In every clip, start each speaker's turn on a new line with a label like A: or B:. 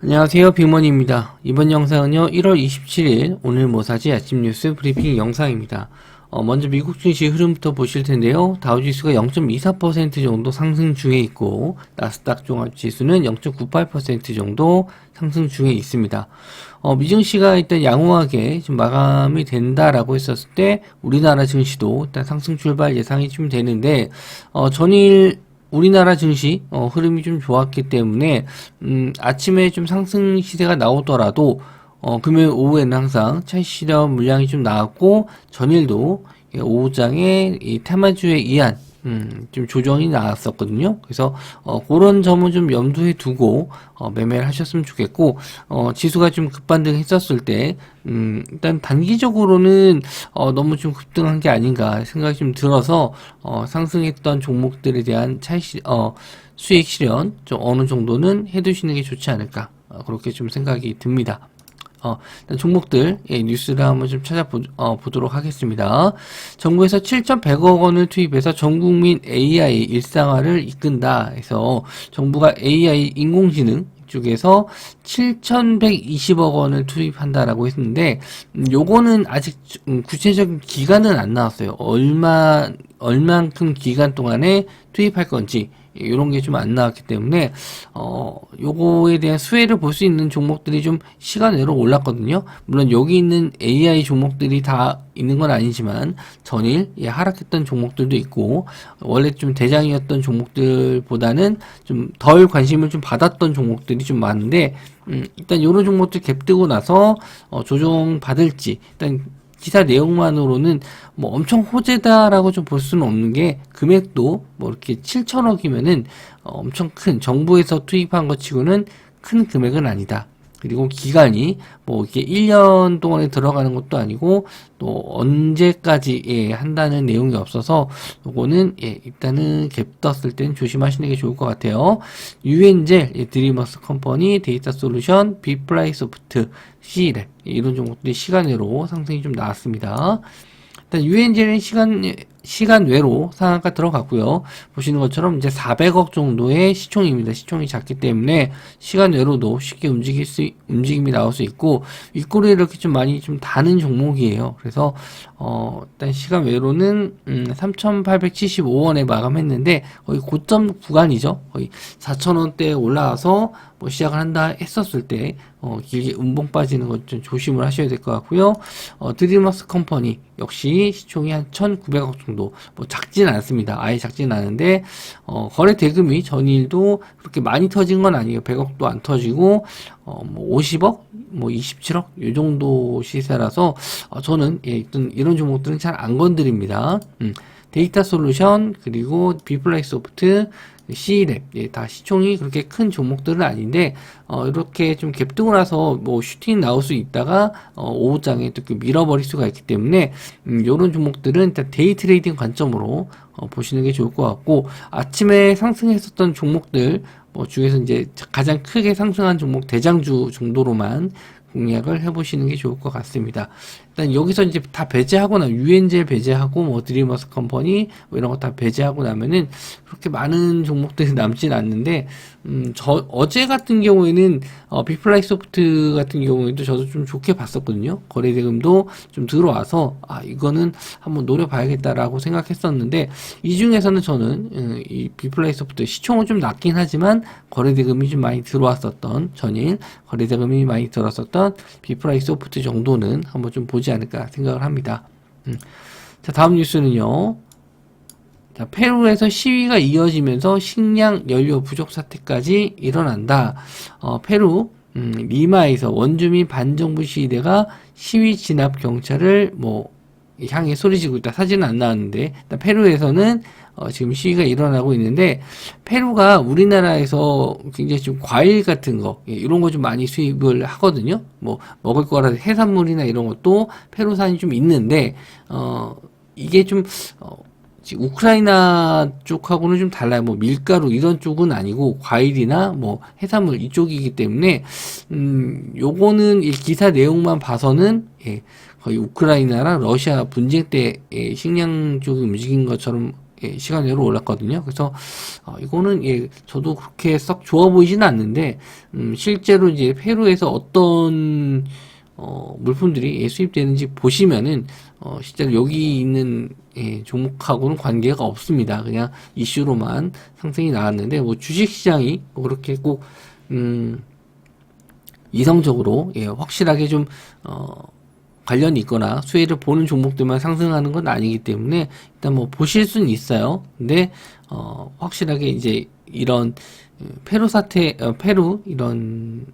A: 안녕하세요, 빅먼입니다. 이번 영상은요, 1월 27일 오늘 뭐 사지 아침 뉴스 브리핑 영상입니다. 먼저 미국 증시 흐름부터 보실 텐데요. 다우지수가 0.24% 정도 상승 중에 있고, 나스닥 종합지수는 0.98% 정도 상승 중에 있습니다. 미증시가 일단 양호하게 좀 마감이 된다라고 했었을 때, 우리나라 증시도 일단 상승 출발 예상이 좀 되는데, 전일 우리나라 증시 흐름이 좀 좋았기 때문에 아침에 좀 상승 시세가 나오더라도 금요일 오후에는 항상 차익 실현 물량이 좀 나왔고 전일도 오후장에 이 테마주에 의한 좀 조정이 나왔었거든요. 그래서 그런 점은 좀 염두에 두고 매매를 하셨으면 좋겠고, 지수가 좀 급반등 했었을 때 일단 단기적으로는 너무 좀 급등한 게 아닌가 생각이 좀 들어서 상승했던 종목들에 대한 수익 실현 좀 어느 정도는 해두시는 게 좋지 않을까, 그렇게 좀 생각이 듭니다. 일단 종목들 뉴스를 한번 좀 찾아보도록 하겠습니다. 정부에서 7,100억 원을 투입해서 전국민 AI 일상화를 이끈다 해서 정부가 AI 인공지능 쪽에서 7,120억 원을 투입한다라고 했는데, 요거는 아직 구체적인 기간은 안 나왔어요. 얼만큼 기간 동안에 투입할 건지 이런 게 좀 안 나왔기 때문에 요거에 대한 수혜를 볼 수 있는 종목들이 좀 시간외로 올랐거든요. 물론 여기 있는 AI 종목들이 다 있는 건 아니지만 전일 하락했던 종목들도 있고, 원래 좀 대장이었던 종목들보다는 좀 덜 관심을 좀 받았던 종목들이 좀 많은데, 일단 요런 종목들 갭 뜨고 나서 조정 받을지, 일단 기사 내용만으로는 뭐 엄청 호재다라고 좀 볼 수는 없는 게, 금액도 뭐 이렇게 7천억이면은 엄청 큰, 정부에서 투입한 것 치고는 큰 금액은 아니다. 그리고 기간이 뭐 이게 1년 동안에 들어가는 것도 아니고 또 언제까지 한다는 내용이 없어서, 요거는 일단은 갭 떴을 땐 조심하시는 게 좋을 것 같아요. 유엔젤, 드리머스 컴퍼니, 데이터 솔루션, 비플라이 소프트, C랩, 이런 종목들이 시간외로 상승이 좀 나왔습니다. 일단 유엔젤은 시간외로 상한가 들어갔고요. 보시는 것처럼 이제 400억 정도의 시총입니다. 시총이 작기 때문에 시간외로도 쉽게 움직임이 나올 수 있고, 윗꼬리에 이렇게 좀 많이 좀 다는 종목이에요. 그래서 일단 시간외로는 3,875원에 마감했는데 거의 고점 구간이죠. 거의 4,000원대에 올라와서 뭐 시작을 한다 했었을 때 길게 음봉 빠지는 것 좀 조심을 하셔야 될 것 같고요. 드리머스 컴퍼니 역시 시총이 한 1,900억 정도, 뭐 작진 않습니다. 아예 작진 않은데 거래 대금이 전일도 그렇게 많이 터진 건 아니에요. 100억도 안 터지고 뭐 50억, 뭐 27억 이 정도 시세라서 저는 일단 이런 종목들은 잘 안 건드립니다. 데이터 솔루션, 그리고 비플라이 소프트, C랩, 다 시총이 그렇게 큰 종목들은 아닌데 이렇게 좀 갭 뜨고 나서 뭐 슈팅 나올 수 있다가 오후장에 또 밀어버릴 수가 있기 때문에 이런 종목들은 일단 데이 트레이딩 관점으로 보시는 게 좋을 것 같고, 아침에 상승했었던 종목들 뭐 중에서 이제 가장 크게 상승한 종목 대장주 정도로만 공략을 해보시는 게 좋을 것 같습니다. 일단 여기서 이제 다 배제하고 나면, 유엔젤 배제하고 뭐 드리머스 컴퍼니 뭐 이런 거 다 배제하고 나면은 그렇게 많은 종목들이 남진 않는데, 어제 같은 경우에는 비플라이 소프트 같은 경우에도 저도 좀 좋게 봤었거든요. 거래 대금도 좀 들어와서 이거는 한번 노려봐야겠다라고 생각했었는데, 이 중에서는 저는 이 비플라이 소프트 시총은 좀 낮긴 하지만 거래 대금이 좀 많이 들어왔었던, 전일 거래 대금이 많이 들어왔었던 비플라이 소프트 정도는 한번 좀 보지 않을까 생각을 합니다. 자, 다음 뉴스는요. 자, 페루에서 시위가 이어지면서 식량 연료 부족 사태까지 일어난다. 페루 리마에서 원주민 반정부 시위대가 시위 진압 경찰을 뭐 향해 소리지고 있다. 사진은 안 나왔는데, 일단 페루에서는 지금 시위가 일어나고 있는데, 페루가 우리나라에서 굉장히 좀 과일 같은 거, 이런 거 좀 많이 수입을 하거든요. 뭐 먹을 거라 해산물이나 이런 것도 페루산이 좀 있는데, 이게 좀 우크라이나 쪽하고는 좀 달라요. 뭐 밀가루 이런 쪽은 아니고 과일이나 뭐 해산물 이쪽이기 때문에 요거는 이 기사 내용만 봐서는 거의 우크라이나랑 러시아 분쟁 때 식량 쪽이 움직인 것처럼 예, 시간 외로 올랐거든요. 그래서 이거는 예, 저도 그렇게 썩 좋아 보이지는 않는데 실제로 이제 페루에서 어떤 물품들이 예, 수입되는지 보시면은 실제로 여기 있는 예, 종목하고는 관계가 없습니다. 그냥 이슈로만 상승이 나왔는데 뭐 주식시장이 뭐 그렇게 꼭 이성적으로 예, 확실하게 좀 관련이 있거나 수혜를 보는 종목들만 상승하는 건 아니기 때문에 일단 뭐 보실 수는 있어요. 근데 확실하게 이제 이런 페루 사태, 페루 이런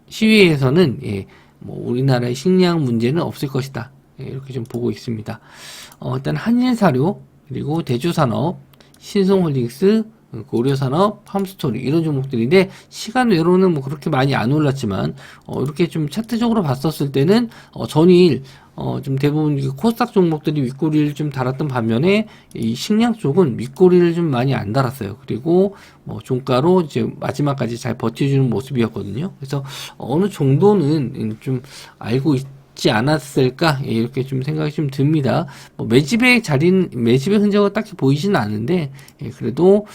A: 시위에서는 예, 뭐 우리나라의 식량 문제는 없을 것이다. 예, 이렇게 좀 보고 있습니다. 일단 한일사료 그리고 대주산업, 신성홀딩스, 고려산업, 팜스토리 이런 종목들인데 시간 외로는 뭐 그렇게 많이 안 올랐지만 이렇게 좀 차트적으로 봤었을 때는 전일 좀 대부분 코스닥 종목들이 윗꼬리를 좀 달았던 반면에 이 식량 쪽은 윗꼬리를 좀 많이 안 달았어요. 그리고 뭐 종가로 이제 마지막까지 잘 버텨주는 모습이었거든요. 그래서 어느 정도는 좀 알고 있지 않았을까 예, 이렇게 좀 생각이 좀 듭니다. 뭐 매집의 흔적은 딱히 보이지는 않는데 예, 그래도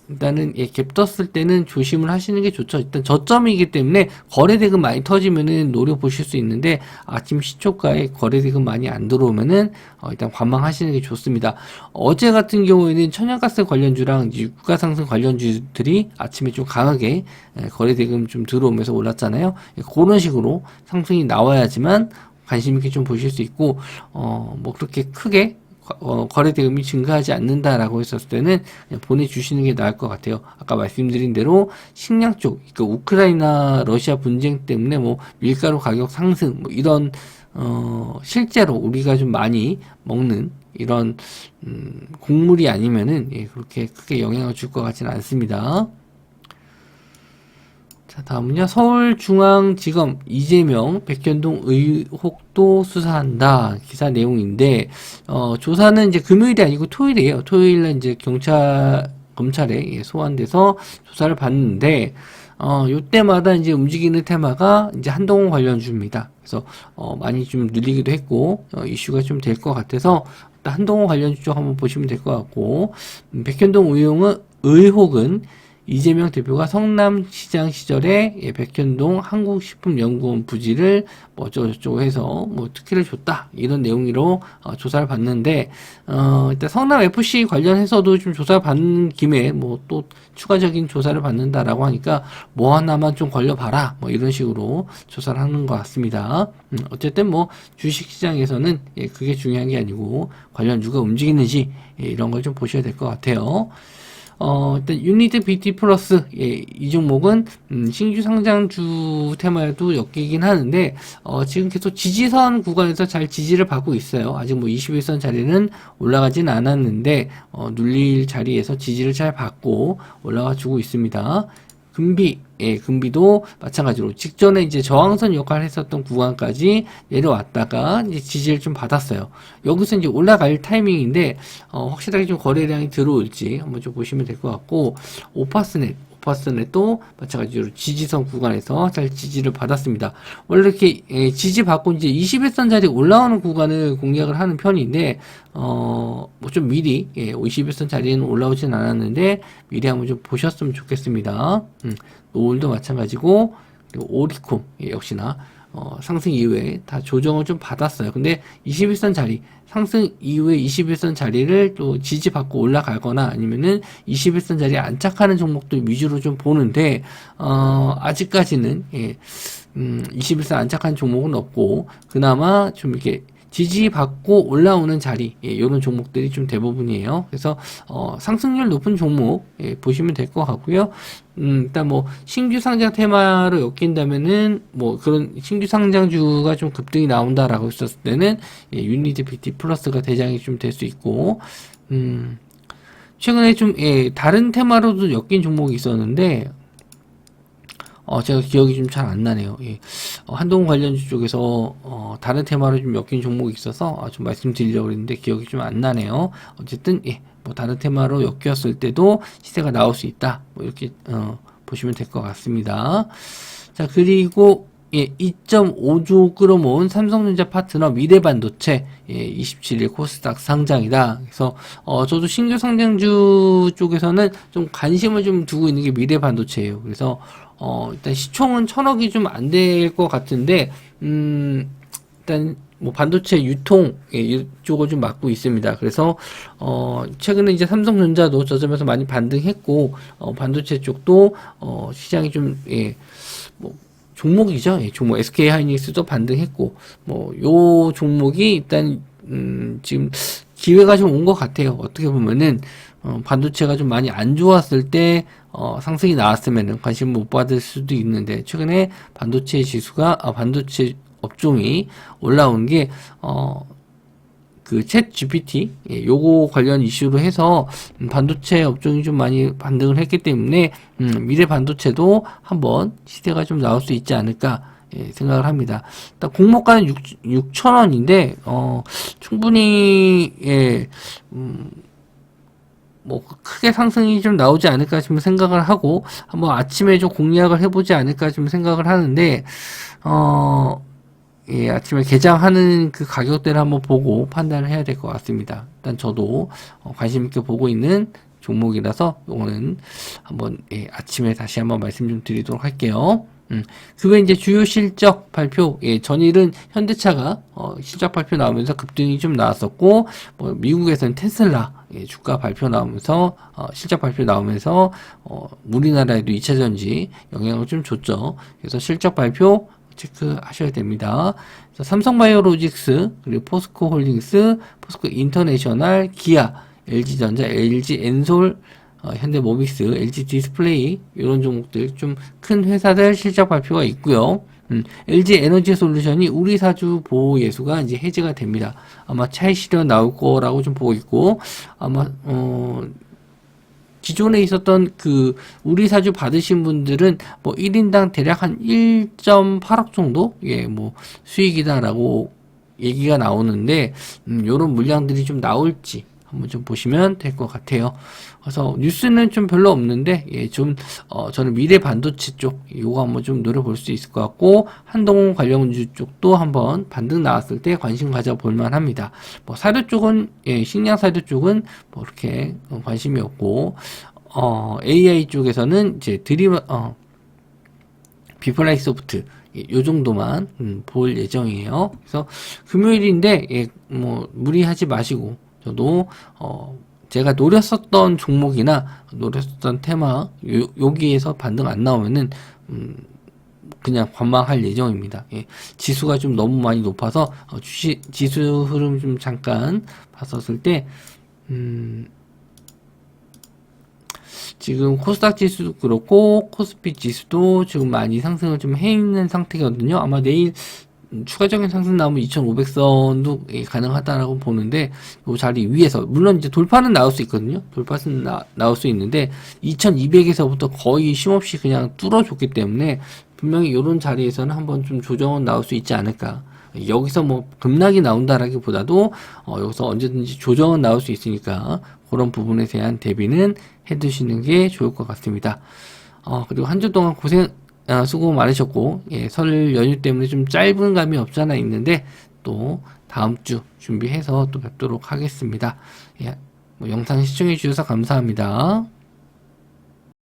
A: 일단은 예, 갭 떴을 때는 조심을 하시는 게 좋죠. 일단 저점이기 때문에 거래대금 많이 터지면은 노려보실 수 있는데 아침 시초가에 거래대금 많이 안 들어오면은 일단 관망하시는 게 좋습니다. 어제 같은 경우에는 천연가스 관련주랑 유가 상승 관련주들이 아침에 좀 강하게 거래대금 좀 들어오면서 올랐잖아요. 예, 그런 식으로 상승이 나와야지만 관심 있게 좀 보실 수 있고 뭐 그렇게 크게 거래대금이 증가하지 않는다라고 했었을 때는 그냥 보내주시는 게 나을 것 같아요. 아까 말씀드린 대로 식량 쪽, 그러니까 우크라이나 러시아 분쟁 때문에 뭐 밀가루 가격 상승, 뭐 이런 실제로 우리가 좀 많이 먹는 이런 곡물이 아니면은 예, 그렇게 크게 영향을 줄 것 같지는 않습니다. 자, 다음은요. 서울중앙지검 이재명 백현동 의혹도 수사한다. 기사 내용인데, 조사는 이제 금요일이 아니고 토요일이에요. 토요일날 이제 검찰에 소환돼서 조사를 받는데, 요때마다 이제 움직이는 테마가 이제 한동훈 관련주입니다. 그래서, 많이 좀 늘리기도 했고, 이슈가 좀 될 것 같아서, 일단 한동훈 관련주 쪽 한번 보시면 될 것 같고, 백현동 의혹은 이재명 대표가 성남시장 시절에 백현동 한국식품연구원 부지를 뭐 어쩌고저쩌고 해서 뭐 특혜를 줬다 이런 내용으로 조사를 받는데 일단 성남FC 관련해서도 좀 조사를 받는 김에 뭐 또 추가적인 조사를 받는다라고 하니까 뭐 하나만 좀 걸려봐라 뭐 이런 식으로 조사를 하는 것 같습니다. 어쨌든 뭐 주식시장에서는 예, 그게 중요한 게 아니고 관련주가 움직이는지 예, 이런 걸 좀 보셔야 될 것 같아요. 일단 유니트 BT 플러스 예, 이 종목은 신규 상장주 테마에도 엮이긴 하는데 지금 계속 지지선 구간에서 잘 지지를 받고 있어요. 아직 뭐 21선 자리는 올라가진 않았는데 눌릴 자리에서 지지를 잘 받고 올라가 주고 있습니다. 금비도 마찬가지로 직전에 이제 저항선 역할을 했었던 구간까지 내려왔다가 이제 지지를 좀 받았어요. 여기서 이제 올라갈 타이밍인데, 확실하게 좀 거래량이 들어올지 한번 좀 보시면 될 것 같고, 오파스넷도 마찬가지로 지지선 구간에서 잘 지지를 받았습니다. 원래 이렇게 지지받고 이제 21선 자리 올라오는 구간을 공략을 하는 편인데 뭐 좀 미리 21선 자리에는 올라오진 않았는데 미리 한번 좀 보셨으면 좋겠습니다. 노을도 마찬가지고 그리고 오리콤 역시나 상승 이후에 다 조정을 좀 받았어요. 근데 21선 자리, 상승 이후에 21선 자리를 또 지지받고 올라가거나 아니면은 21선 자리에 안착하는 종목들 위주로 좀 보는데, 아직까지는, 21선 안착한 종목은 없고, 그나마 좀 이렇게 지지받고 올라오는 자리, 이런 종목들이 좀 대부분이에요. 그래서 상승률 높은 종목 보시면 될 것 같고요. 일단 뭐 신규 상장 테마로 엮인다면은 뭐 그런 신규 상장주가 좀 급등이 나온다라고 했었을 때는 유니티 BT 플러스가 대장이 좀 될 수 있고, 최근에 좀 다른 테마로도 엮인 종목이 있었는데. 제가 기억이 좀 잘 안 나네요. 예. 한동훈 관련주 쪽에서, 다른 테마로 좀 엮인 종목이 있어서, 좀 말씀드리려고 했는데, 기억이 좀 안 나네요. 어쨌든, 예, 뭐, 다른 테마로 엮였을 때도 시세가 나올 수 있다. 뭐, 이렇게, 보시면 될 것 같습니다. 자, 그리고, 2.5조 끌어모은 삼성전자 파트너 미래반도체 27일 코스닥 상장이다. 그래서 저도 신규 상장주 쪽에서는 좀 관심을 좀 두고 있는 게 미래반도체예요. 그래서 일단 시총은 1,000억이 좀 안 될 것 같은데 일단 뭐 반도체 유통 이쪽을 좀 맡고 있습니다. 그래서 최근에 이제 삼성전자도 저점에서 많이 반등했고 반도체 쪽도 시장이 좀 뭐 종목이죠. 종목 SK 하이닉스도 반등했고 뭐 요 종목이 일단 지금 기회가 좀 온 것 같아요. 어떻게 보면은 반도체가 좀 많이 안 좋았을 때 상승이 나왔으면은 관심 못 받을 수도 있는데 최근에 반도체 지수가 반도체 업종이 올라온 게 그 챗 GPT 요거 관련 이슈로 해서 반도체 업종이 좀 많이 반등을 했기 때문에 미래 반도체도 한번 시대가 좀 나올 수 있지 않을까 생각을 합니다. 일단 공모가는 6,000원인데 충분히 뭐 크게 상승이 좀 나오지 않을까 좀 생각을 하고 한번 아침에 좀 공략을 해보지 않을까 좀 생각을 하는데 아침에 개장하는 그 가격대를 한번 보고 판단을 해야 될 것 같습니다. 일단 저도 관심 있게 보고 있는 종목이라서 이거는 한번 아침에 다시 한번 말씀 좀 드리도록 할게요. 그 외에 이제 주요 실적 발표, 전일은 현대차가 실적 발표 나오면서 급등이 좀 나왔었고, 뭐 미국에서는 테슬라 주가 발표 나오면서 실적 발표 나오면서 우리나라에도 2차 전지 영향을 좀 줬죠. 그래서 실적 발표 체크하셔야 됩니다. 삼성바이오로직스, 그리고 포스코홀딩스, 포스코 인터내셔널, 기아, LG전자, LG엔솔, 현대모비스, LG디스플레이 이런 종목들 좀 큰 회사들 실적 발표가 있고요. LG에너지솔루션이 우리 사주 보호 예수가 이제 해제가 됩니다. 아마 차익 실현 나올 거라고 좀 보고 있고 아마 기존에 있었던 그 우리 사주 받으신 분들은 뭐 1인당 대략 한 1.8억 정도 뭐 수익이다라고 얘기가 나오는데 요런 물량들이 좀 나올지 한번 좀 보시면 될 것 같아요. 그래서 뉴스는 좀 별로 없는데 저는 미래 반도체 쪽 요거 한번 좀 노려볼 수 있을 것 같고 한동훈 관련주 쪽도 한번 반등 나왔을 때 관심 가져볼 만합니다. 뭐 사료 쪽은 식량 사료 쪽은 뭐 이렇게 관심이 없고 AI 쪽에서는 이제 비플라이 소프트 요 정도만 볼 예정이에요. 그래서 금요일인데 뭐 무리하지 마시고 저도 제가 노렸었던 종목이나 노렸었던 테마 여기에서 반등 안 나오면은 그냥 관망할 예정입니다. 지수가 좀 너무 많이 높아서 지수 흐름 좀 잠깐 봤었을 때 지금 코스닥 지수도 그렇고 코스피 지수도 지금 많이 상승을 좀 해 있는 상태거든요. 아마 내일 추가적인 상승 나오면 2,500선도 가능하다라고 보는데 이 자리 위에서 물론 이제 돌파는 나올 수 있거든요. 돌파는 나올 수 있는데 2,200에서부터 거의 쉼없이 그냥 뚫어줬기 때문에 분명히 이런 자리에서는 한번 좀 조정은 나올 수 있지 않을까. 여기서 뭐 급락이 나온다라기보다도 여기서 언제든지 조정은 나올 수 있으니까 그런 부분에 대한 대비는 해두시는 게 좋을 것 같습니다. 그리고 한 주 동안 수고 많으셨고, 설 연휴 때문에 좀 짧은 감이 없잖아 있는데, 또 다음 주 준비해서 또 뵙도록 하겠습니다. 뭐 영상 시청해 주셔서 감사합니다.